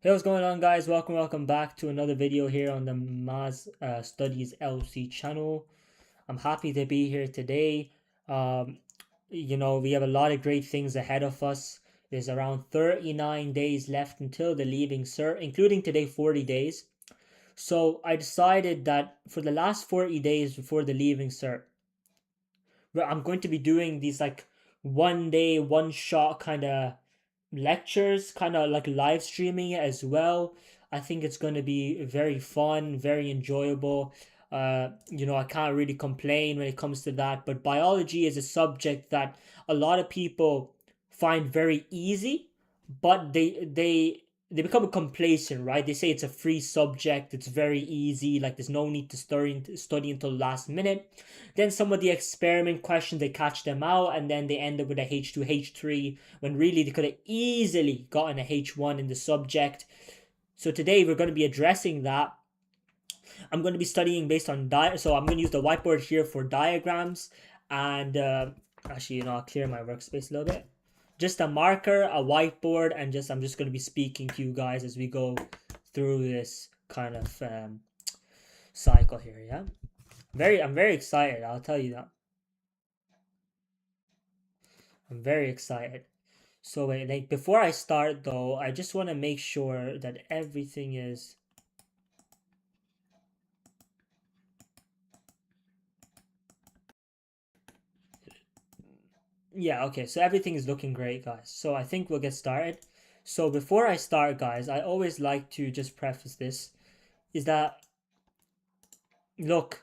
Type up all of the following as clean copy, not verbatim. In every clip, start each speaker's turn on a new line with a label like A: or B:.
A: Hey, what's going on, guys? Welcome back to another video here on the Maz Studies LC channel. I'm happy to be here today. Um, we have a lot of great things ahead of us. There's around 39 days left until the leaving cert, including today, 40 days. So I decided that for the last 40 days before the leaving cert, where I'm going to be doing these like one day, one shot kind of lectures, kind of like live streaming it as well. I think it's going to be very fun, very enjoyable. I can't really complain when it comes to that. But biology is a subject that a lot of people find very easy, but they become complacent, right? They say it's a free subject, it's very easy, like there's no need to study until last minute. Then some of the experiment questions they catch them out, and then they end up with a H2, H3, when really they could have easily gotten a H1 in the subject. So today we're going to be addressing that. I'm going to be studying based on so I'm going to use the whiteboard here for diagrams, and actually, I'll clear my workspace a little bit. Just a marker, a whiteboard, and I'm just going to be speaking to you guys as we go through this kind of cycle here. Yeah, I'm very excited. I'll tell you that. I'm very excited. So wait, like before I start though, I just want to make sure that everything is. Yeah, okay, so everything is looking great, guys. So I think we'll get started. So before I start, guys, I always like to just preface this is that, look,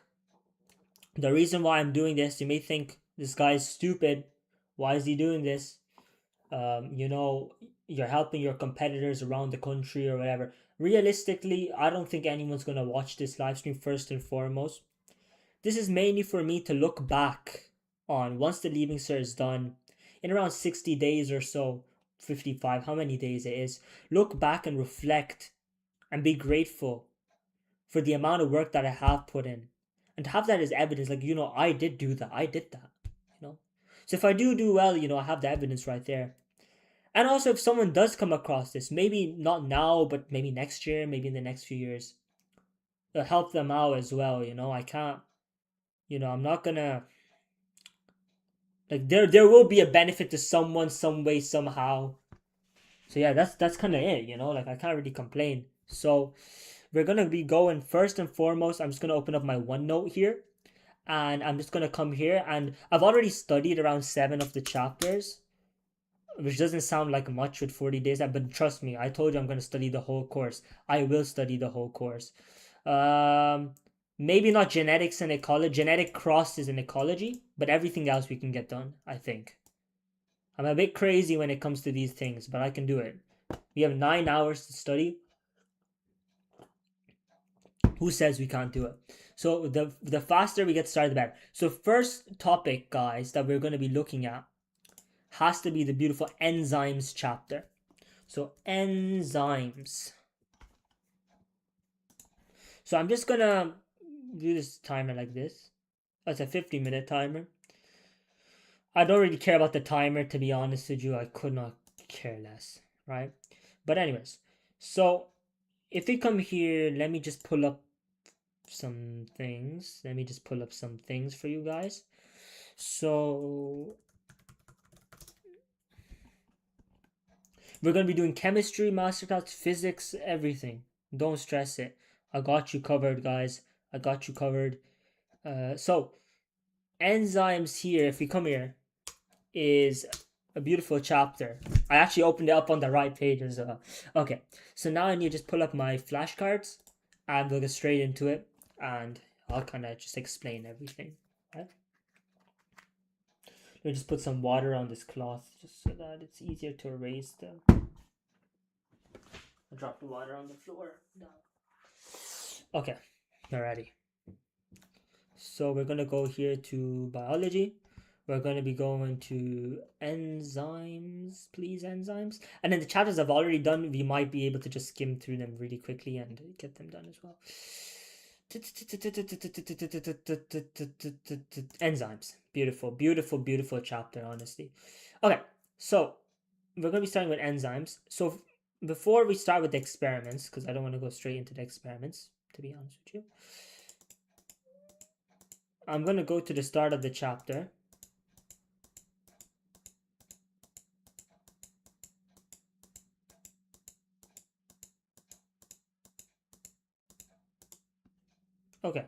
A: the reason why I'm doing this, you may think this guy's stupid. Why is he doing this? Um, you know, you're helping your competitors around the country or whatever. Realistically, I don't think anyone's gonna watch this live stream first and foremost. This is mainly for me to look back on once the leaving cert is done in around 60 days or so, 55, how many days it is. Look back and reflect and be grateful for the amount of work that I have put in. And to have that as evidence, like, I did do that. I did that, you know. So if I do well, I have the evidence right there. And also, if someone does come across this, maybe not now, but maybe next year, maybe in the next few years, it'll help them out as well. I can't, I'm not gonna like there will be a benefit to someone some way somehow. So yeah, that's kind of it. Like I can't really complain. So we're gonna be going first and foremost. I'm just gonna open up my OneNote here, and I'm just gonna come here, and I've already studied around 7 of the chapters, which doesn't sound like much with 40 days. But trust me, I told you I'm gonna study the whole course. I will study the whole course. Um, Maybe not genetics and ecology. Genetic crosses in ecology, but everything else we can get done, I think. I'm a bit crazy when it comes to these things, but I can do it. We have 9 hours to study. Who says we can't do it? So the faster we get started, the better. So first topic, guys, that we're going to be looking at has to be the beautiful enzymes chapter. So enzymes. So I'm just gonna do this timer like this. That's a 50-minute timer. I don't really care about the timer, to be honest with you. I could not care less, right? But anyways, so if we come here, let me just pull up some things. Let me just pull up some things for you guys. So we're gonna be doing chemistry, masterclass, physics, everything. Don't stress it. I got you covered, guys. I got you covered. So enzymes here, if we come here, is a beautiful chapter. I actually opened it up on the right page as well. Okay, so now I need to just pull up my flashcards and we'll get straight into it, and I'll kind of just explain everything. Right? Let me just put some water on this cloth just so that it's easier to erase them. I dropped the water on the floor. No. Okay, alrighty. So we're gonna go here to biology. We're going to be going to enzymes, please, enzymes. And then the chapters I've already done, we might be able to just skim through them really quickly and get them done as well. Enzymes. Beautiful, beautiful, beautiful chapter, honestly. Okay, so we're going to be starting with enzymes. So before we start with the experiments, because I don't want to go straight into the experiments, to be honest with you, I'm going to go to the start of the chapter. Okay,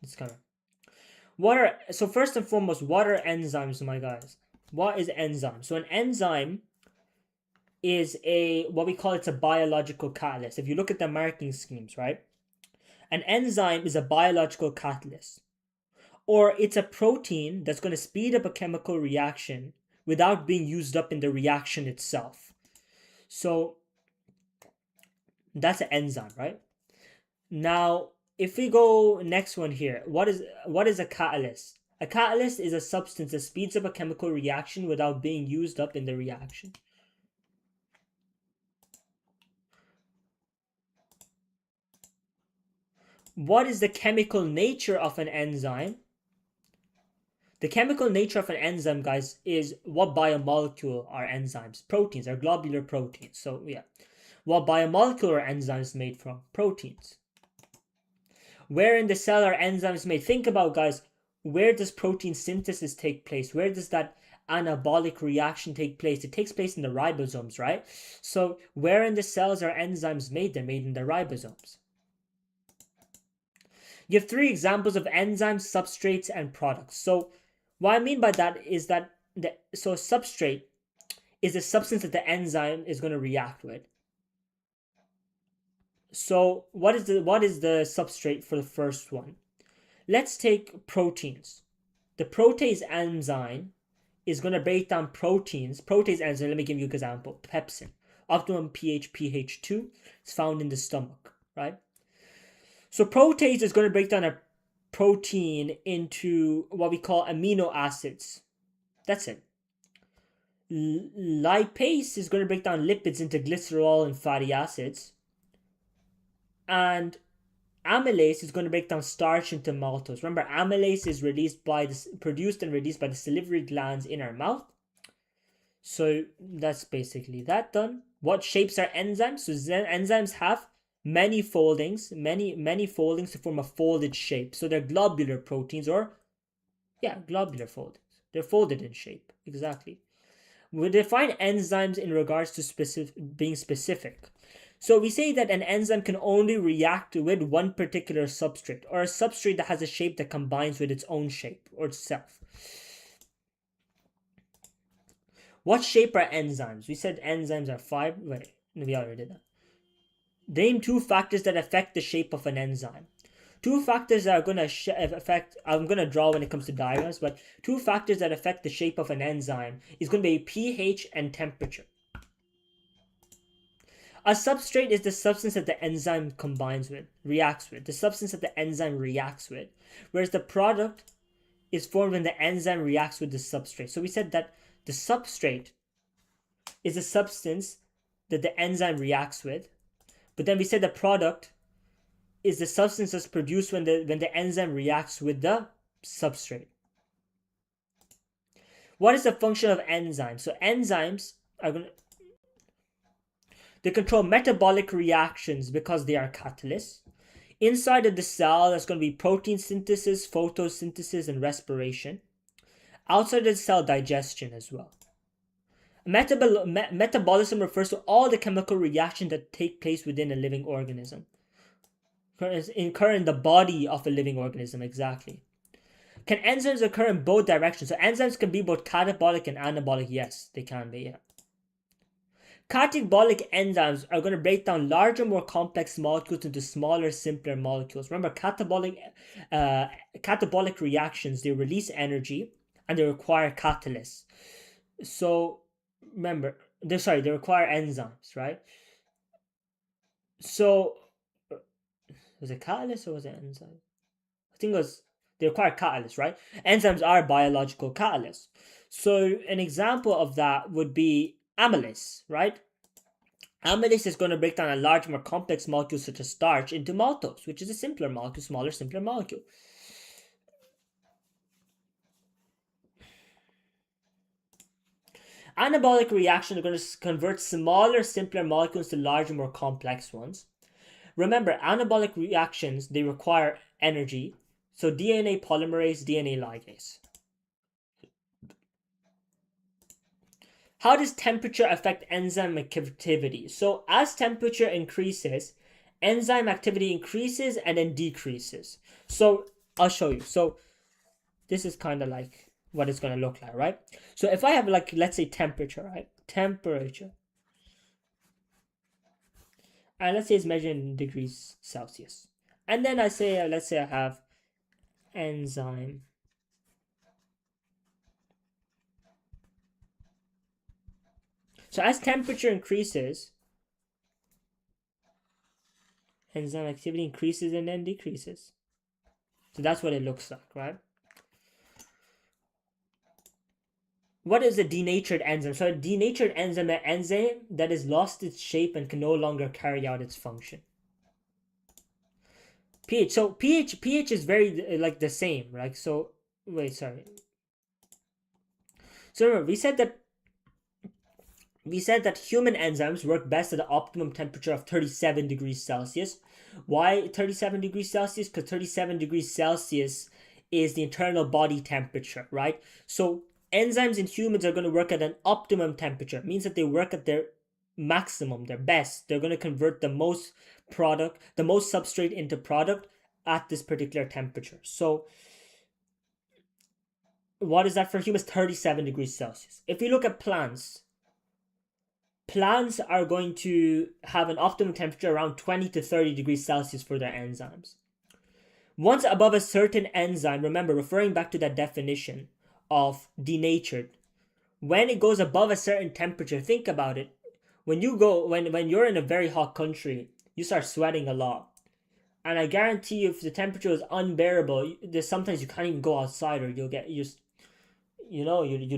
A: it's coming. So first and foremost, what are enzymes, my guys? What is enzyme? So an enzyme is a what we call it's a biological catalyst. If you look at the marking schemes, right? An enzyme is a biological catalyst, or it's a protein that's going to speed up a chemical reaction without being used up in the reaction itself. So that's an enzyme, right? Now, if we go next one here, what is a catalyst? A catalyst is a substance that speeds up a chemical reaction without being used up in the reaction. What is the chemical nature of an enzyme? The chemical nature of an enzyme, guys, is what biomolecule are enzymes? Proteins are globular proteins. So yeah, what biomolecule are enzymes made from? Proteins. Where in the cell are enzymes made? Think about, guys, where does protein synthesis take place? Where does that anabolic reaction take place? It takes place in the ribosomes, right? So where in the cells are enzymes made? They're made in the ribosomes. You have three examples of enzymes, substrates, and products. So what I mean by that is that so substrate is a substance that the enzyme is going to react with. So what is the substrate for the first one? Let's take proteins. The protease enzyme is going to break down proteins. Protease enzyme, let me give you an example. Pepsin. Optimum pH 2 is found in the stomach, right? So protease is going to break down a protein into what we call amino acids. That's it. Lipase is going to break down lipids into glycerol and fatty acids. And amylase is going to break down starch into maltose. Remember, amylase is produced and released by the salivary glands in our mouth. So that's basically that done. What shapes are enzymes? So enzymes have many foldings to form a folded shape. So they're globular proteins, or yeah, globular foldings. They're folded in shape. Exactly. We define enzymes in regards to being specific. So we say that an enzyme can only react with one particular substrate, or a substrate that has a shape that combines with its own shape or itself. What shape are enzymes? We said enzymes are five. Wait, we already did that. Name two factors that affect the shape of an enzyme. Two factors that are going to affect, I'm going to draw when it comes to diagrams, but two factors that affect the shape of an enzyme is going to be pH and temperature. A substrate is the substance that the enzyme reacts with. The substance that the enzyme reacts with. Whereas the product is formed when the enzyme reacts with the substrate. So we said that the substrate is a substance that the enzyme reacts with. But then we said the product is the substance that's produced when the enzyme reacts with the substrate. What is the function of enzymes? So enzymes are going to they control metabolic reactions because they are catalysts. Inside of the cell, there's going to be protein synthesis, photosynthesis, and respiration. Outside of the cell, digestion as well. Metabolism refers to all the chemical reactions that take place within a living organism. Occur in the body of a living organism, exactly. Can enzymes occur in both directions? So enzymes can be both catabolic and anabolic. Yes, they can be, yeah. Catabolic enzymes are going to break down larger, more complex molecules into smaller, simpler molecules. Remember, catabolic reactions, they release energy and they require catalysts. So remember, they require enzymes, right? So was it catalyst or was it enzyme? I think it was they require catalysts, right? Enzymes are biological catalysts. So an example of that would be amylase, right? Amylase is going to break down a large, more complex molecule such as starch into maltose, which is a simpler molecule, smaller, simpler molecule. Anabolic reactions are going to convert smaller, simpler molecules to larger, more complex ones. Remember, anabolic reactions, they require energy. So DNA polymerase, DNA ligase. How does temperature affect enzyme activity? So as temperature increases, enzyme activity increases and then decreases. So I'll show you. So this is kind of like what it's going to look like, right? So if I have, like, let's say temperature, right? Temperature. And let's say it's measured in degrees Celsius. And then I say, let's say I have enzyme. So as temperature increases, enzyme activity increases and then decreases. So that's what it looks like, right? What is a denatured enzyme? So a denatured enzyme, an enzyme that has lost its shape and can no longer carry out its function. pH. So pH is very like the same, right? So wait, sorry. So remember, we said that human enzymes work best at the optimum temperature of 37 degrees Celsius. Why 37 degrees Celsius? Because 37 degrees Celsius is the internal body temperature, right? So enzymes in humans are going to work at an optimum temperature. It means that they work at their maximum, their best. They're going to convert the most substrate into product at this particular temperature. So what is that for humans? 37 degrees Celsius. If we look at plants are going to have an optimum temperature around 20 to 30 degrees Celsius for their enzymes. Once above a certain enzyme, remember, referring back to that definition of denatured, when it goes above a certain temperature, think about it. When you're in a very hot country, you start sweating a lot. And I guarantee you, if the temperature is unbearable, there's sometimes you can't even go outside, or you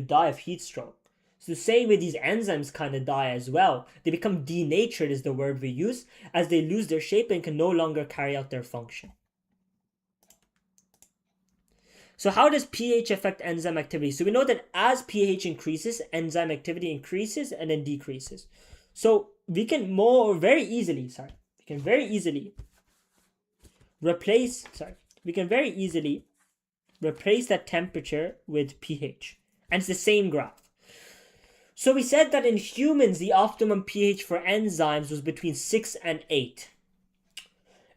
A: die of heat stroke. So the same way these enzymes kind of die as well. They become denatured is the word we use, as they lose their shape and can no longer carry out their function. So how does pH affect enzyme activity? So we know that as pH increases, enzyme activity increases and then decreases. So we can very easily replace that temperature with pH. And it's the same graph. So we said that in humans, the optimum pH for enzymes was between 6 and 8.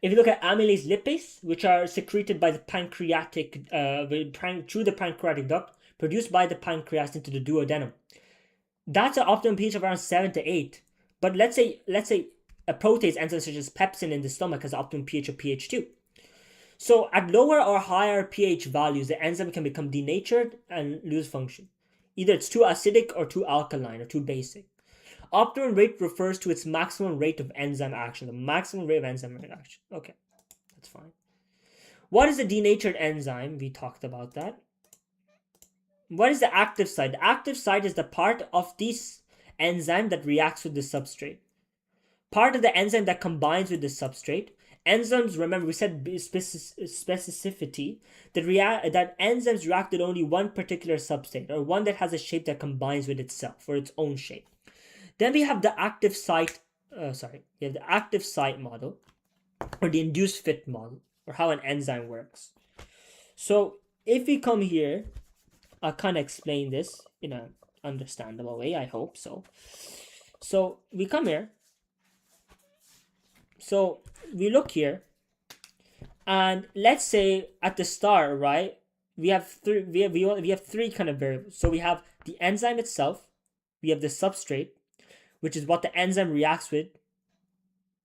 A: If you look at amylase lipase, which are secreted by the pancreatic, through the pancreatic duct, produced by the pancreas into the duodenum, that's an optimum pH of around 7 to 8. But let's say a protease enzyme such as pepsin in the stomach has an optimum pH of pH 2. So at lower or higher pH values, the enzyme can become denatured and lose function. Either it's too acidic or too alkaline or too basic. Optimum rate refers to its maximum rate of enzyme action. The maximum rate of enzyme reaction. Okay, that's fine. What is a denatured enzyme? We talked about that. What is the active site? The active site is the part of this enzyme that reacts with the substrate. Part of the enzyme that combines with the substrate. Enzymes, remember we said specificity, that enzymes react with only one particular substrate, or one that has a shape that combines with itself, or its own shape. Then we have the active site, model, or the induced fit model, or how an enzyme works. So if we come here, I'll kind of explain this in an understandable way, I hope so. So we come here. So we look here, and let's say at the start, right, we have three kind of variables. So we have the enzyme itself, we have the substrate, which is what the enzyme reacts with.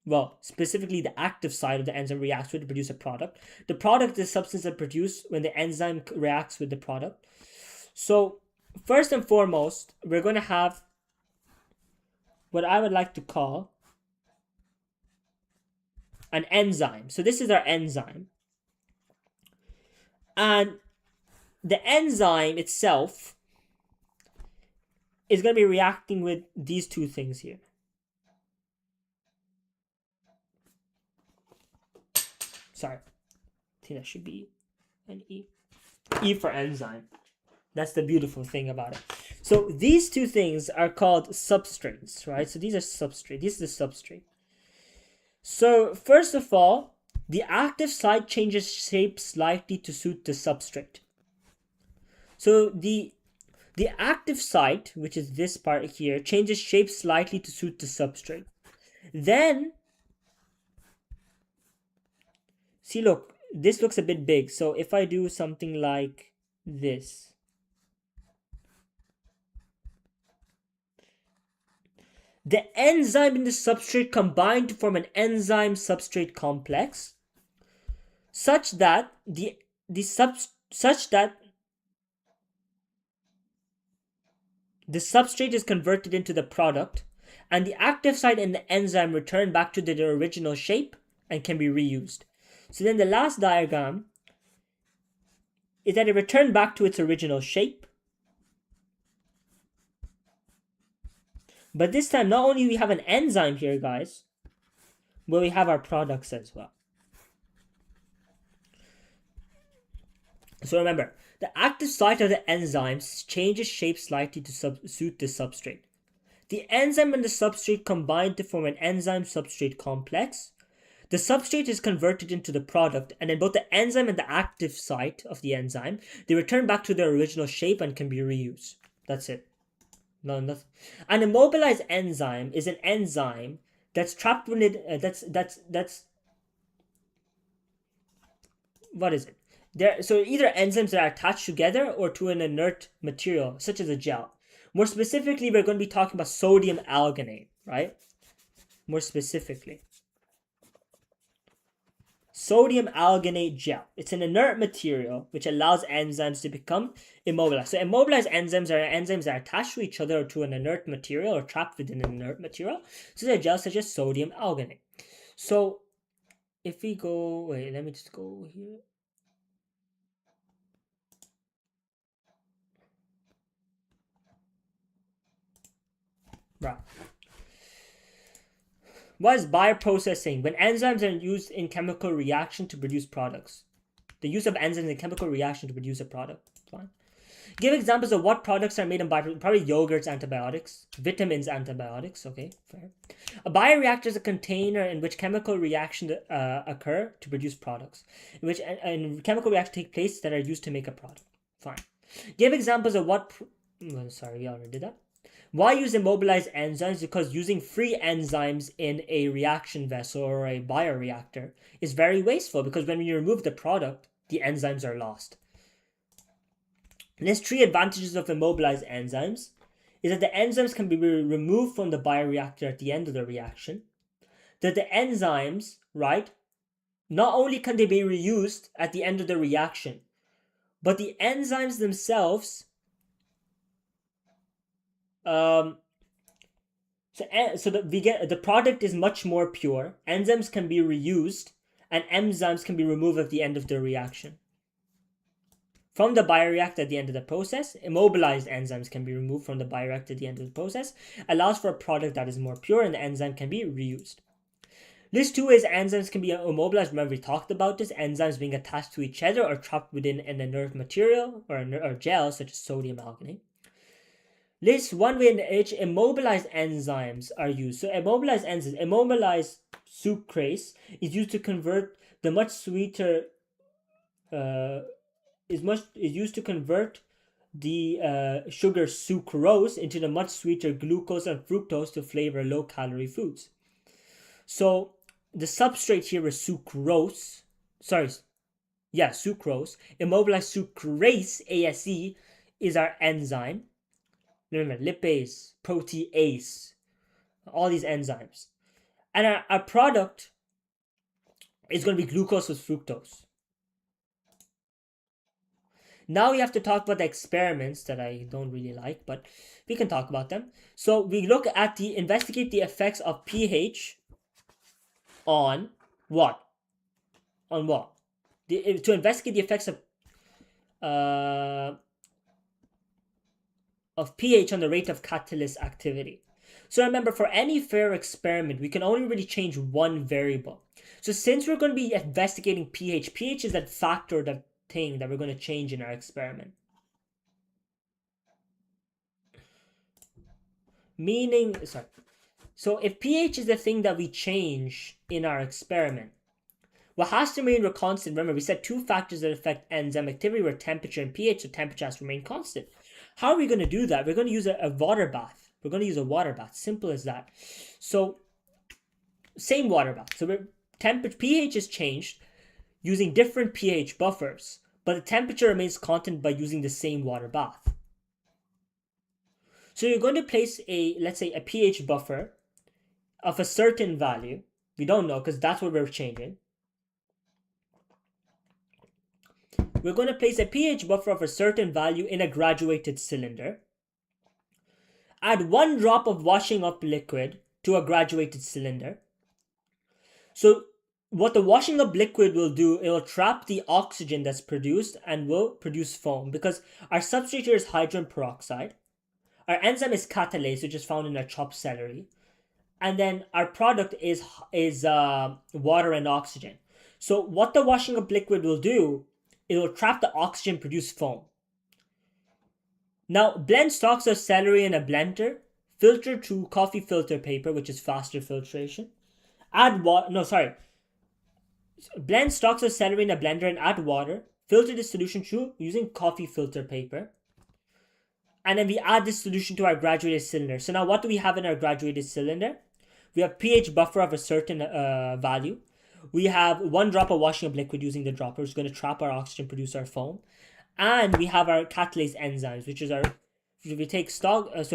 A: Well, specifically the active side of the enzyme reacts with to produce a product. The product is the substance that produced when the enzyme reacts with the product. So first and foremost, we're going to have what I would like to call an enzyme. So this is our enzyme. And the enzyme itself is going to be reacting with these two things here. Sorry. I think that should be an E. E for enzyme. That's the beautiful thing about it. So these two things are called substrates, right? So these are substrate. This is the substrate. So first of all, the active site changes shape slightly to suit the substrate. So the active site, which is this part here, changes shape slightly to suit the substrate. Then, see, look, this looks a bit big. So if I do something like this, the enzyme in the substrate combine to form an enzyme substrate complex, such that such that the substrate is converted into the product, and the active site and the enzyme return back to their original shape and can be reused. So then the last diagram is that it returned back to its original shape. But this time, not only we have an enzyme here, guys, but we have our products as well. So remember, the active site of the enzymes changes shape slightly to suit the substrate. The enzyme and the substrate combine to form an enzyme substrate complex. The substrate is converted into the product, and then both the enzyme and the active site of the enzyme, they return back to their original shape and can be reused. That's it. No, nothing. An immobilized enzyme is an enzyme that's trapped within that's what is it? So either enzymes that are attached together or to an inert material, such as a gel. More specifically, we're going to be talking about sodium alginate, right? More specifically, sodium alginate gel. It's an inert material which allows enzymes to become immobilized. So immobilized enzymes are enzymes that are attached to each other or to an inert material or trapped within an inert material. So they're gels such as sodium alginate. So if we go, wait, let me just go here. Right. What is bioprocessing? When enzymes are used in chemical reaction to produce products. The use of enzymes in chemical reaction to produce a product. Fine. Give examples of what products are made in bioprocessing. Probably yogurts, antibiotics, vitamins, antibiotics. Okay, fair. A bioreactor is a container in which chemical reactions occur to produce products, in which chemical reactions take place that are used to make a product. Fine. Give examples of what. Sorry, we already did that. Why use immobilized enzymes? Because using free enzymes in a reaction vessel or a bioreactor is very wasteful, because when you remove the product, the enzymes are lost. And there's three advantages of immobilized enzymes. Is that the enzymes can be removed from the bioreactor at the end of the reaction. That the enzymes, right, not only can they be reused at the end of the reaction, but the enzymes themselves so that we get the product is much more pure. Enzymes can be reused, and enzymes can be removed at the end of the reaction. From the bioreactor at the end of the process, immobilized enzymes can be removed from the bioreactor at the end of the process, allows for a product that is more pure, and the enzyme can be reused. List 2 is enzymes can be immobilized. Remember, we talked about this, enzymes being attached to each other or trapped within an inert material or gel, such as sodium alginate. List one way in which immobilized enzymes are used. So immobilized enzymes, immobilized sucrase is used to convert the much sweeter is used to convert the sugar sucrose into the much sweeter glucose and fructose to flavor low-calorie foods. So the substrate here is sucrose. Sucrose. Immobilized sucrase, ASE, is our enzyme. Remember, lipase, protease, all these enzymes. And our product is going to be glucose with fructose. Now we have to talk about the experiments that I don't really like, but we can talk about them. So we look at investigate the effects of pH on what? On what? To investigate the effects of pH on the rate of catalyst activity. So remember, for any fair experiment, we can only really change one variable. So since we're going to be investigating pH is that factor, that thing that we're going to change in our experiment. Meaning, sorry. So if pH is the thing that we change in our experiment, what has to remain constant, remember we said two factors that affect enzyme activity were temperature and pH, so temperature has to remain constant. How are we going to do that? We're going to use a water bath. We're going to use a water bath. Simple as that. So same water bath. So pH is changed using different pH buffers, but the temperature remains constant by using the same water bath. So you're going to place let's say a pH buffer of a certain value. We don't know because that's what we're changing. We're going to place a pH buffer of a certain value in a graduated cylinder. Add 1 drop of washing up liquid to a graduated cylinder. So what the washing up liquid will do, it will trap the oxygen that's produced and will produce foam, because our substrate here is hydrogen peroxide. Our enzyme is catalase, which is found in our chopped celery. And then our product is water and oxygen. So what the washing up liquid will do, it will trap the oxygen, produce foam. Now blend stalks of celery in a blender, filter through coffee filter paper, which is faster filtration. Blend stalks of celery in a blender and add water. Filter this solution through using coffee filter paper. And then we add this solution to our graduated cylinder. So now what do we have in our graduated cylinder? We have pH buffer of a certain value. We have 1 drop of washing up liquid using the dropper, which is going to trap our oxygen, produce our foam. And we have our catalase enzymes, which is we take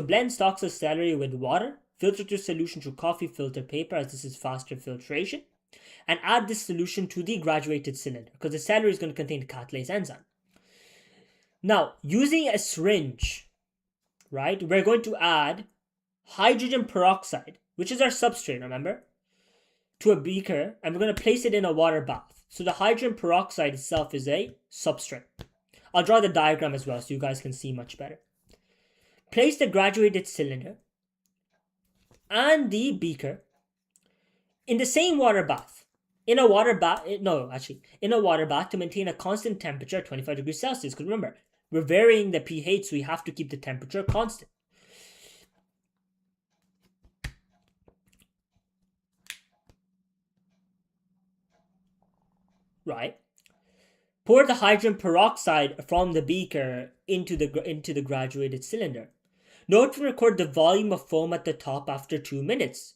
A: blend stalks of celery with water, filter the solution through coffee filter paper, as this is faster filtration, and add this solution to the graduated cylinder, because the celery is going to contain the catalase enzyme. Now, using a syringe, right, we're going to add hydrogen peroxide, which is our substrate, remember, to a beaker, and we're going to place it in a water bath. So the hydrogen peroxide itself is a substrate. I'll draw the diagram as well so you guys can see much better. Place the graduated cylinder and the beaker in the same water bath. In a water bath to maintain a constant temperature at 25 degrees Celsius. Because remember, we're varying the pH, so we have to keep the temperature constant. Right. Pour the hydrogen peroxide from the beaker into the graduated cylinder. Note to record the volume of foam at the top after 2 minutes.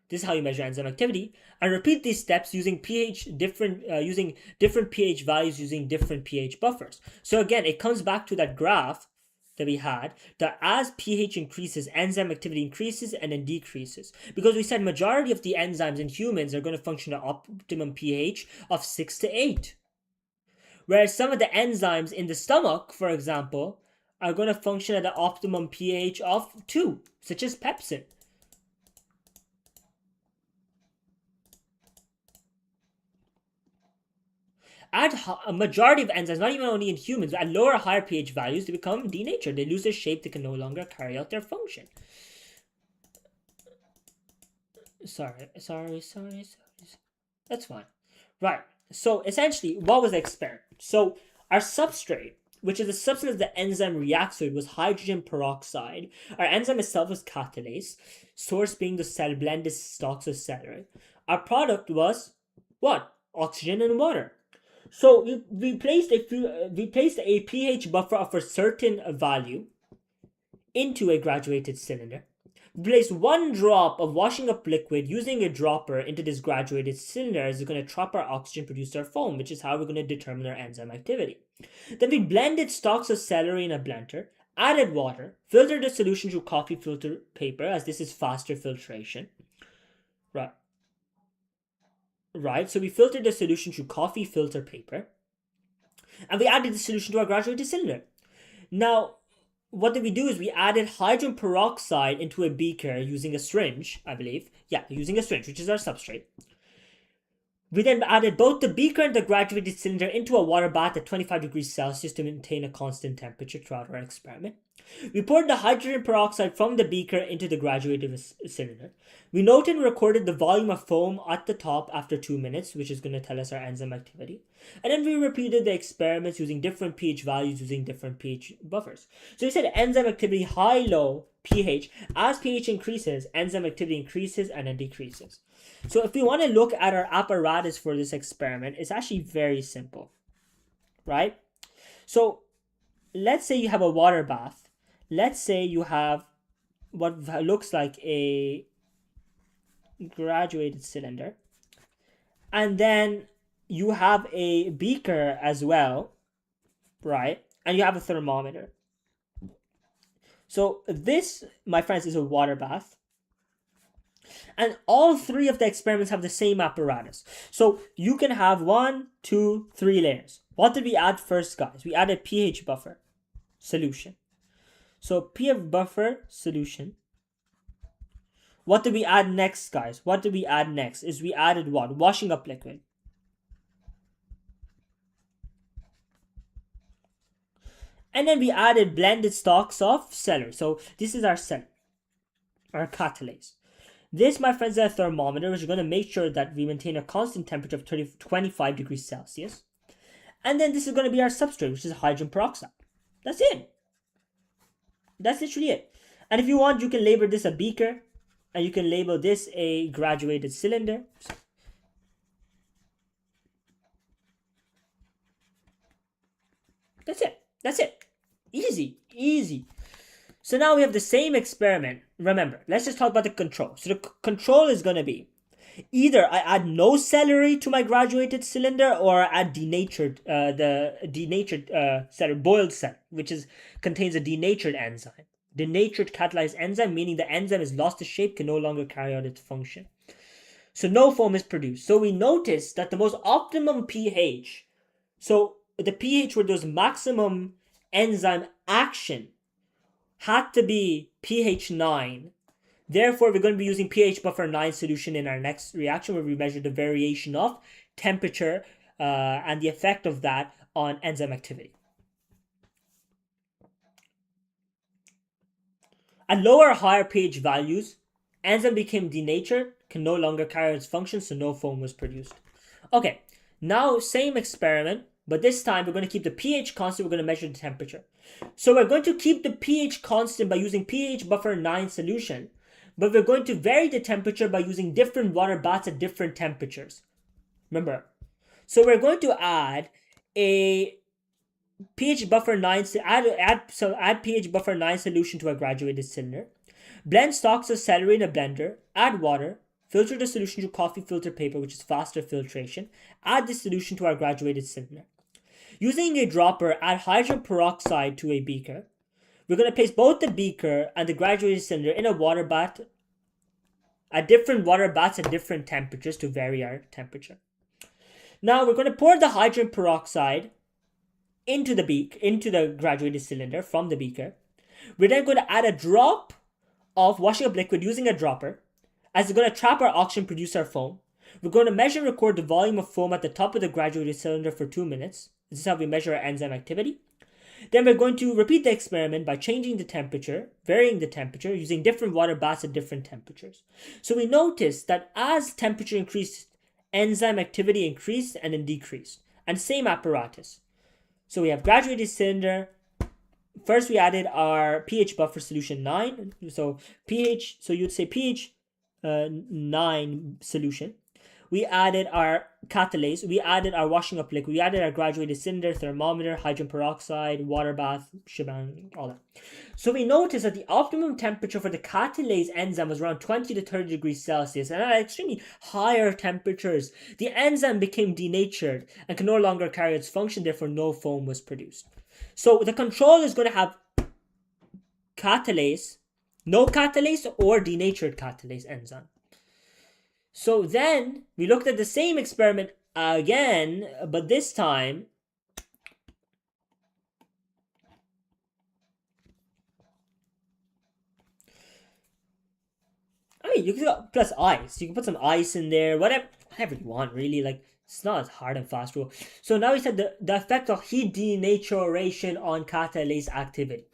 A: This is how you measure enzyme activity, and repeat these steps using different pH values using different pH buffers. So again, it comes back to that graph that we had, that as pH increases, enzyme activity increases and then decreases. Because we said majority of the enzymes in humans are going to function at optimum pH of 6 to 8. Whereas some of the enzymes in the stomach, for example, are going to function at the optimum pH of 2, such as pepsin. At a majority of enzymes, not even only in humans, at lower or higher pH values, they become denatured. They lose their shape. They can no longer carry out their function. Sorry. That's fine. Right. So essentially, what was the experiment? So our substrate, which is the substance the enzyme reacts with, was hydrogen peroxide. Our enzyme itself was catalase, source being the blended stalks of celery. Our product was what? Oxygen and water. So we placed a pH buffer of a certain value into a graduated cylinder. We placed 1 drop of washing up liquid using a dropper into this graduated cylinder, as it's going to trap our oxygen, produce our foam, which is how we're going to determine our enzyme activity. Then we blended stalks of celery in a blender, added water, filtered the solution through coffee filter paper, as this is faster filtration. Right, so we filtered the solution through coffee filter paper, and we added the solution to our graduated cylinder. Now, what did we do is we added hydrogen peroxide into a beaker using a syringe, I believe. Yeah, using a syringe, which is our substrate. We then added both the beaker and the graduated cylinder into a water bath at 25 degrees Celsius to maintain a constant temperature throughout our experiment. We poured the hydrogen peroxide from the beaker into the graduated cylinder. We noted and recorded the volume of foam at the top after 2 minutes, which is going to tell us our enzyme activity. And then we repeated the experiments using different pH values using different pH buffers. So we said enzyme activity high, low, pH. As pH increases, enzyme activity increases and then decreases. So if we want to look at our apparatus for this experiment, it's actually very simple, right? So let's say you have a water bath. Let's say you have what looks like a graduated cylinder. And then you have a beaker as well, right? And you have a thermometer. So this, my friends, is a water bath. And all three of the experiments have the same apparatus. So you can have 1, 2, 3 layers. What did we add first, guys? We added pH buffer solution. So pH buffer solution. What did we add next, guys? What did we add next? Is we added what? Washing up liquid. And then we added blended stocks of celery. So this is our celery, our catalase. This, my friends, is a thermometer, which is going to make sure that we maintain a constant temperature of 25 degrees Celsius. And then this is going to be our substrate, which is hydrogen peroxide. That's it. That's literally it. And if you want, you can label this a beaker, and you can label this a graduated cylinder. That's it. That's it. Easy. Easy. So now we have the same experiment. Remember, let's just talk about the control. So the control is going to be either I add no celery to my graduated cylinder, or I add denatured celery, boiled celery, which contains a denatured enzyme. Denatured catalyzed enzyme, meaning the enzyme has lost its shape, can no longer carry out its function. So no foam is produced. So we notice that the most optimum pH, so the pH where there's maximum enzyme action, had to be pH 9. Therefore, we're going to be using pH buffer 9 solution in our next reaction, where we measure the variation of temperature and the effect of that on enzyme activity. At lower or higher pH values, enzyme became denatured, can no longer carry its function, so no foam was produced. Okay, now same experiment, but this time we're going to keep the pH constant, we're going to measure the temperature. So we're going to keep the pH constant by using pH buffer 9 solution, but we're going to vary the temperature by using different water baths at different temperatures. Remember, so we're going to add a pH buffer 9, add pH buffer 9 solution to a graduated cylinder. Blend stalks of celery in a blender, add water, filter the solution through coffee filter paper, which is faster filtration. Add this solution to our graduated cylinder. Using a dropper, add hydrogen peroxide to a beaker. We're going to place both the beaker and the graduated cylinder in a water bath at different water baths at different temperatures to vary our temperature. Now we're going to pour the hydrogen peroxide into the graduated cylinder from the beaker. We're then going to add a drop of washing up liquid using a dropper, as it's going to trap our oxygen, produce our foam. We're going to measure and record the volume of foam at the top of the graduated cylinder for 2 minutes. This is how we measure our enzyme activity. Then we're going to repeat the experiment by changing the temperature, varying the temperature, using different water baths at different temperatures. So we noticed that as temperature increased, enzyme activity increased and then decreased. And same apparatus. So we have graduated cylinder. First we added our pH buffer solution 9. So you'd say pH 9 solution. We added our catalase, we added our washing up liquid, we added our graduated cylinder, thermometer, hydrogen peroxide, water bath, shebang, all that. So we noticed that the optimum temperature for the catalase enzyme was around 20 to 30 degrees Celsius, and at extremely higher temperatures, the enzyme became denatured and can no longer carry its function, therefore no foam was produced. So the control is going to have catalase, no catalase, or denatured catalase enzyme. So then we looked at the same experiment again, but this time you can go plus ice. You can put some ice in there, whatever you want, really. Like, it's not as hard and fast rule. So now we said the effect of heat denaturation on catalase activity.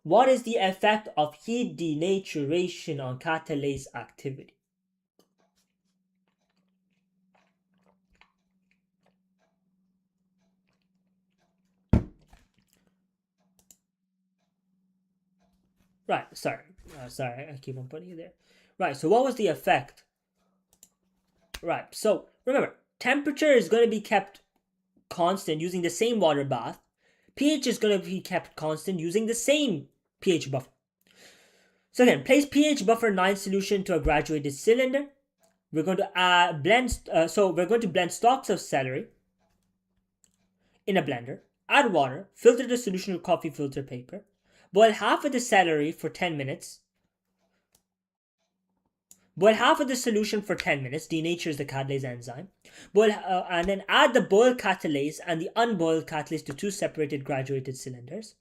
A: What is the effect of heat denaturation on catalase activity? Right, sorry. Sorry, I keep on putting it there. Right, so what was the effect? Right, so remember, temperature is going to be kept constant using the same water bath. pH is going to be kept constant using the same pH buffer. So again, place pH buffer 9 solution to a graduated cylinder. We're going to we're going to blend stalks of celery in a blender, add water, filter the solution with coffee filter paper, boil half of the celery for 10 minutes. Boil half of the solution for 10 minutes, denatures the catalase enzyme. And then add the boiled catalase and the unboiled catalase to two separated graduated cylinders.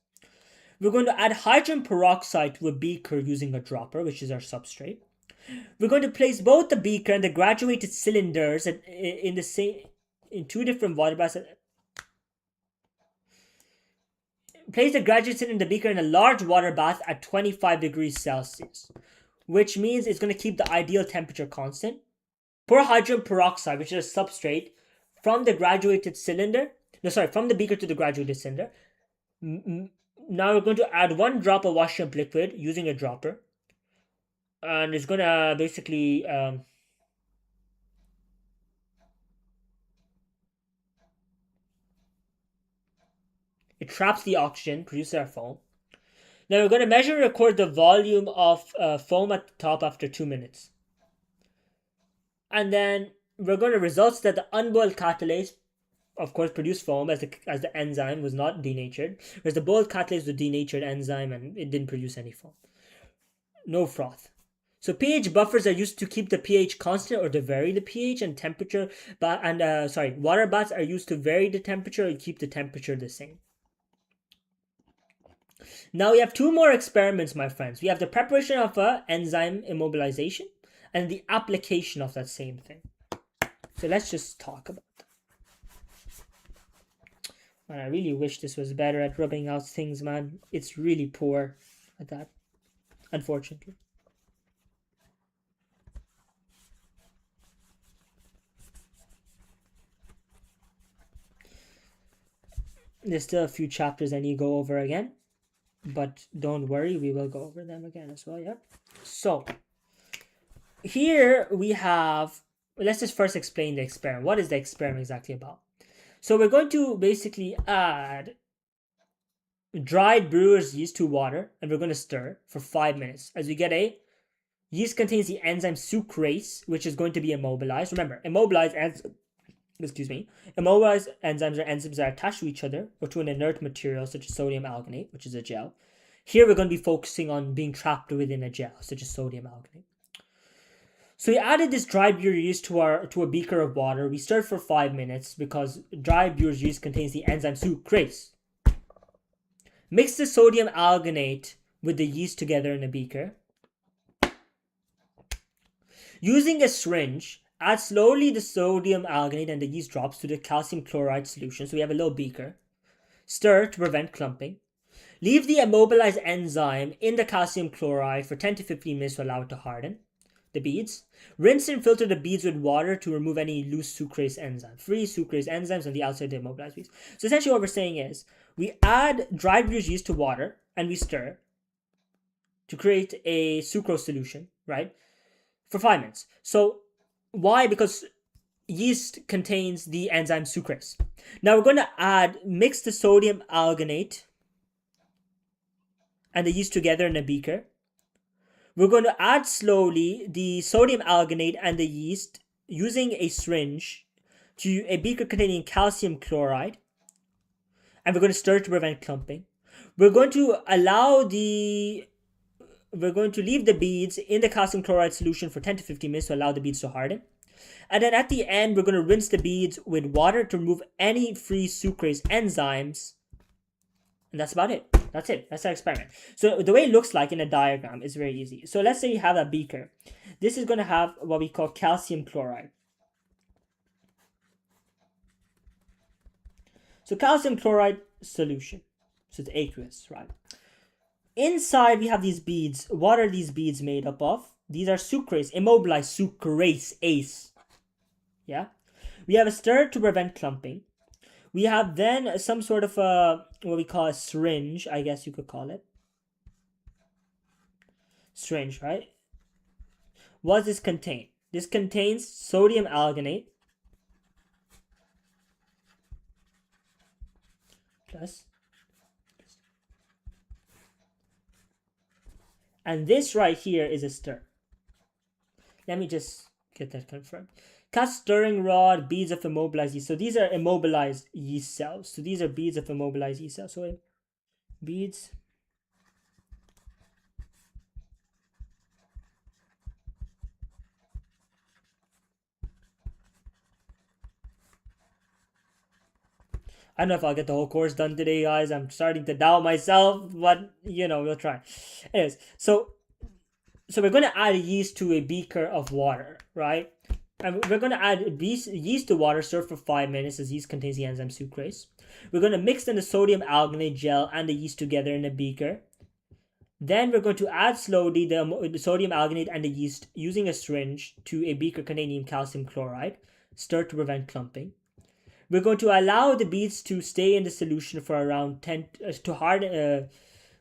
A: We're going to add hydrogen peroxide to a beaker using a dropper, which is our substrate. We're going to place both the beaker and the graduated cylinders in two different water baths. Place the graduated cylinder and the beaker in a large water bath at 25 degrees Celsius, which means it's going to keep the ideal temperature constant. Pour hydrogen peroxide, which is a substrate, from the beaker to the graduated cylinder. Now we're going to add 1 drop of washing up liquid using a dropper. And it's going to basically it traps the oxygen, produces our foam. Now we're going to measure and record the volume of foam at the top after 2 minutes. And then we're going to results that the unboiled catalase, of course, produced foam as the enzyme was not denatured, whereas the boiled catalase was a denatured enzyme and it didn't produce any foam. No froth. So pH buffers are used to keep the pH constant or to vary the pH, and water baths are used to vary the temperature and keep the temperature the same. Now we have 2 more experiments, my friends. We have the preparation of an enzyme immobilization and the application of that same thing. So let's just talk about that. Man, I really wish this was better at rubbing out things, man. It's really poor at that, unfortunately. There's still a few chapters I need to go over again, but don't worry, we will go over them again as well. Yep. So here we have, let's just first explain the experiment. What is the experiment exactly about? So we're going to basically add dried brewer's yeast to water, and we're going to stir for 5 minutes. As we get yeast contains the enzyme sucrase, which is going to be immobilized. Remember, immobilized enzymes are enzymes that are attached to each other or to an inert material such as sodium alginate, which is a gel. Here we're going to be focusing on being trapped within a gel, such as sodium alginate. So we added this dried brewer's yeast to a beaker of water. We stirred for 5 minutes because dried brewer's yeast contains the enzyme sucrase. Mix the sodium alginate with the yeast together in a beaker. Using a syringe, add slowly the sodium alginate and the yeast drops to the calcium chloride solution. So we have a little beaker. Stir to prevent clumping. Leave the immobilized enzyme in the calcium chloride for 10 to 15 minutes to allow it to harden the beads. Rinse and filter the beads with water to remove any loose sucrase enzyme. Free sucrase enzymes on the outside of the immobilized beads. So essentially what we're saying is we add dried brewer's yeast to water and we stir to create a sucrose solution, right? For 5 minutes. So why? Because yeast contains the enzyme sucrase. Now we're going to mix the sodium alginate and the yeast together in a beaker. We're going to add slowly the sodium alginate and the yeast using a syringe to a beaker containing calcium chloride. And we're going to stir to prevent clumping. We're going to leave the beads in the calcium chloride solution for 10 to 15 minutes to allow the beads to harden. And then at the end, we're going to rinse the beads with water to remove any free sucrase enzymes. And that's about it. That's it. That's our experiment. So the way it looks like in a diagram is very easy. So let's say you have a beaker. This is going to have what we call calcium chloride. So calcium chloride solution. So it's aqueous, right? Inside we have these beads. What are these beads made up of? These are sucrase, immobilized sucrase, ACE. Yeah. We have a stir to prevent clumping. We have then some sort of a, what we call a syringe, I guess you could call it. Syringe, right? What does this contain? This contains sodium alginate plus, and this right here is a stir. Let me just get that confirmed. Cast stirring rod, beads of immobilized yeast. So these are immobilized yeast cells. So these are beads of immobilized yeast cells. So beads. I don't know if I'll get the whole course done today, guys. I'm starting to doubt myself, but we'll try. Anyways, so we're going to add yeast to a beaker of water, right? And we're going to add yeast to water, stir for 5 minutes as yeast contains the enzyme sucrase. We're going to mix in the sodium alginate gel and the yeast together in a beaker. Then we're going to add slowly the sodium alginate and the yeast using a syringe to a beaker containing calcium chloride. Stir to prevent clumping. We're going to allow the beads to stay in the solution for around 10 to harden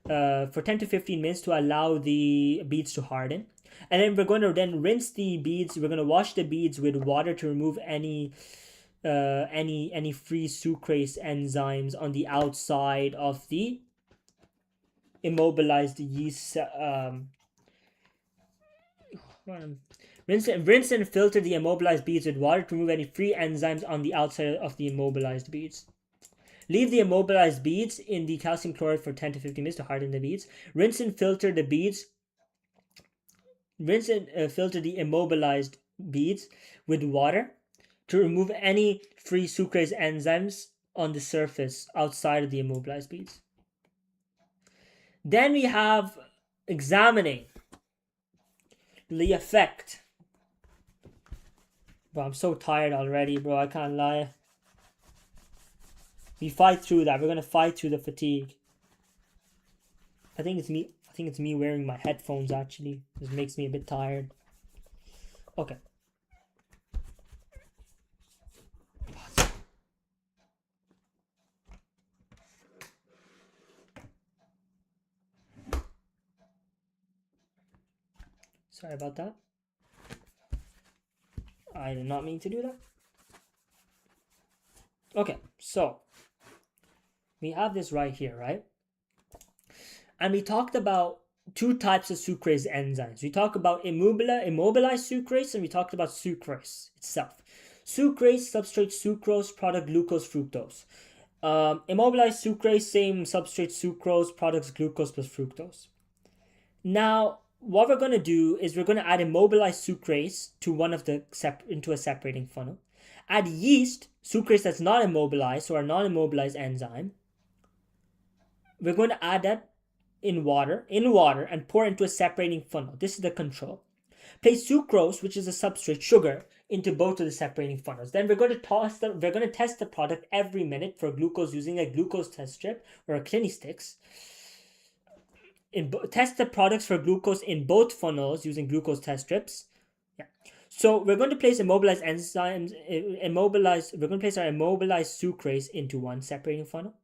A: for 10 to 15 minutes to allow the beads to harden. And then we're going to then rinse the beads. We're going to wash the beads with water to remove any free sucrase enzymes on the outside of the immobilized yeast. Rinse and filter the immobilized beads with water to remove any free enzymes on the outside of the immobilized beads. Leave the immobilized beads in the calcium chloride for 10 to 15 minutes to harden the beads. Rinse and filter the beads. Rinse and filter the immobilized beads with water to remove any free sucrase enzymes on the surface outside of the immobilized beads. Then we have examining the effect. Bro, I'm so tired already, bro. I can't lie. We fight through that. We're gonna fight through the fatigue. I think it's me wearing my headphones actually. This makes me a bit tired. Okay. Sorry about that. I did not mean to do that. Okay, so we have this right here, right? And we talked about two types of sucrase enzymes. We talked about immobilized sucrase, and we talked about sucrase itself. Sucrase, substrate sucrose, product glucose, fructose. Immobilized sucrase, same substrate sucrose, products glucose plus fructose. Now, what we're going to do is we're going to add immobilized sucrase to into a separating funnel. Add yeast, sucrase that's not immobilized, so our non-immobilized enzyme. We're going to add that in water and pour into a separating funnel. This is the control. Place sucrose, which is a substrate, sugar, into both of the separating funnels. Then we're going to test the product every minute for glucose using a glucose test strip or a Clinisticks. Test the products for glucose in both funnels using glucose test strips. Yeah. So we're going to place immobilized enzymes, we're going to place our immobilized sucrase into one separating funnel.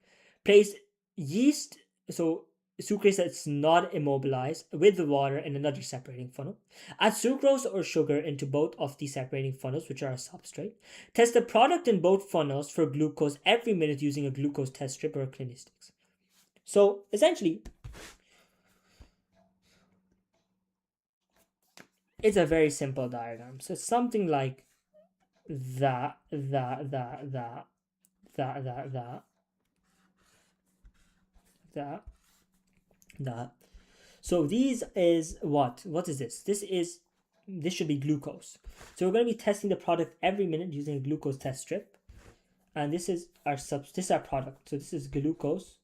A: Place yeast, so sucrase that's not immobilized, with the water in another separating funnel. Add sucrose or sugar into both of the separating funnels, which are a substrate. Test the product in both funnels for glucose every minute using a glucose test strip or a Clinisticks. So essentially, it's a very simple diagram. So it's something like that. So these is what? What is this? This should be glucose. So we're going to be testing the product every minute using a glucose test strip. And this is our product. So this is glucose.